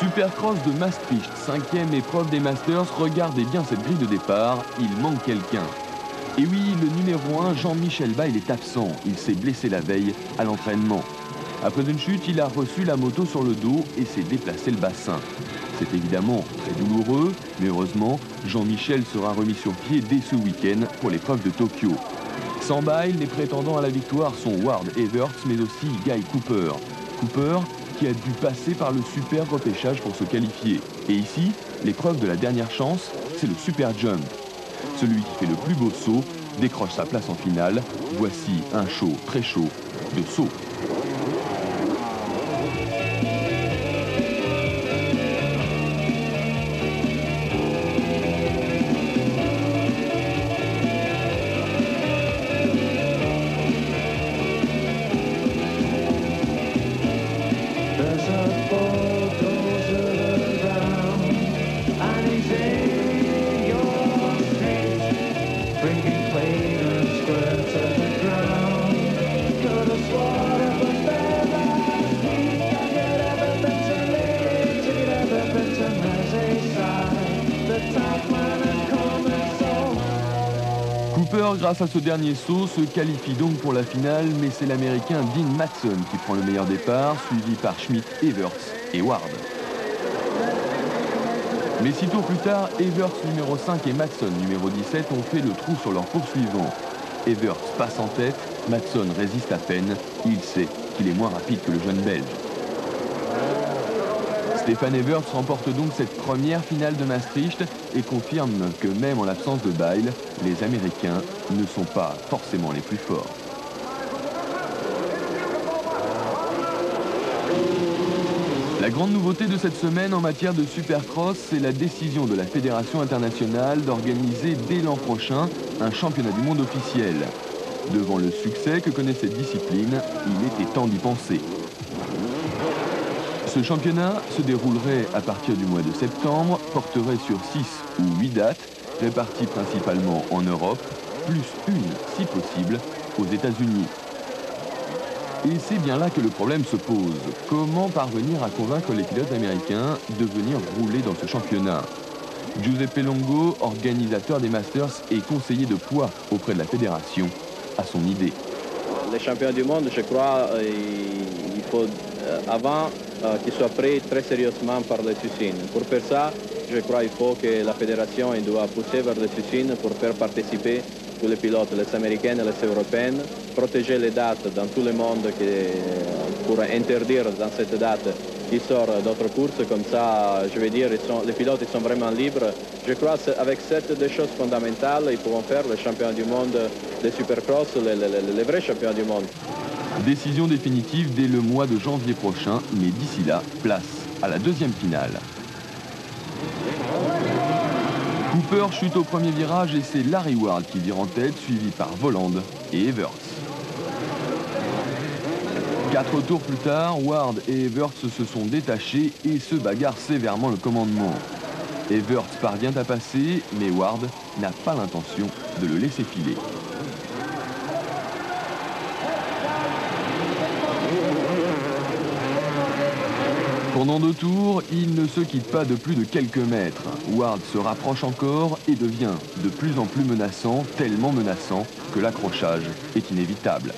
Supercross de Maastricht, 5e épreuve des Masters. Regardez bien cette grille de départ, il manque quelqu'un. Et oui, le numéro 1, Jean-Michel Bayle, est absent. Il s'est blessé la veille à l'entraînement. Après une chute, il a reçu la moto sur le dos et s'est déplacé le bassin. C'est évidemment très douloureux, mais heureusement, Jean-Michel sera remis sur pied dès ce week-end pour l'épreuve de Tokyo. Sans Bayle, les prétendants à la victoire sont Ward Everts, mais aussi Guy Cooper. Cooper qui a dû passer par le super repêchage pour se qualifier. Et ici, l'épreuve de la dernière chance, c'est le super jump. Celui qui fait le plus beau saut décroche sa place en finale. Voici un show très chaud de saut. Cooper, grâce à ce dernier saut, se qualifie donc pour la finale, mais c'est l'Américain Dean Matson qui prend le meilleur départ, suivi par Schmidt, Everts et Ward. Mais 6 tours plus tard, Everts numéro 5 et Matson numéro 17 ont fait le trou sur leur poursuivant. Everts passe en tête, Matson résiste à peine, il sait qu'il est moins rapide que le jeune Belge. Stefan Everts remporte donc cette première finale de Maastricht et confirme que même en l'absence de Bayle, les Américains ne sont pas forcément les plus forts. La grande nouveauté de cette semaine en matière de supercross, c'est la décision de la Fédération internationale d'organiser dès l'an prochain un championnat du monde officiel. Devant le succès que connaît cette discipline, il était temps d'y penser. Ce championnat se déroulerait à partir du mois de septembre, porterait sur 6 ou 8 dates, réparties principalement en Europe, plus une, si possible, aux États-Unis. Et c'est bien là que le problème se pose. Comment parvenir à convaincre les pilotes américains de venir rouler dans ce championnat? Giuseppe Longo, organisateur des Masters et conseiller de poids auprès de la fédération, a son idée. Les champions du monde, je crois, il faut avant qu'ils soient pris très sérieusement par les usines. Pour faire ça, je crois qu'il faut que la fédération doit pousser vers les usines pour faire participer tous les pilotes, les Américains et les Européens, protéger les dates dans tout le monde pour interdire dans cette date qui sort d'autres courses. Comme ça, je veux dire, les pilotes ils sont vraiment libres. Je crois qu'avec ces deux choses fondamentales, ils pourront faire les champions du monde de Supercross, les vrais champions du monde. Décision définitive dès le mois de janvier prochain, mais d'ici là, place à la deuxième finale. Cooper chute au premier virage et c'est Larry Ward qui vire en tête, suivi par Voland et Everts. 4 tours plus tard, Ward et Everts se sont détachés et se bagarrent sévèrement le commandement. Everts parvient à passer, mais Ward n'a pas l'intention de le laisser filer. Pendant 2 tours, il ne se quitte pas de plus de quelques mètres. Ward se rapproche encore et devient de plus en plus menaçant, tellement menaçant que l'accrochage est inévitable.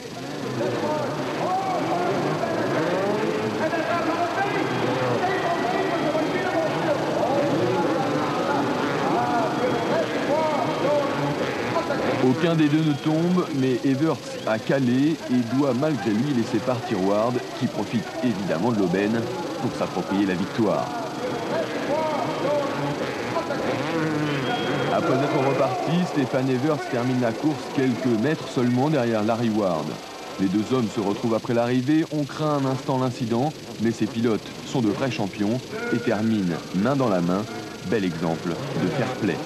Aucun des deux ne tombe, mais Everts a calé et doit malgré lui laisser partir Ward, qui profite évidemment de l'aubaine pour s'approprier la victoire. Après être reparti, Stefan Everts termine la course quelques mètres seulement derrière Larry Ward. Les deux hommes se retrouvent après l'arrivée, on craint un instant l'incident, mais ces pilotes sont de vrais champions et terminent main dans la main. Bel exemple de fair play.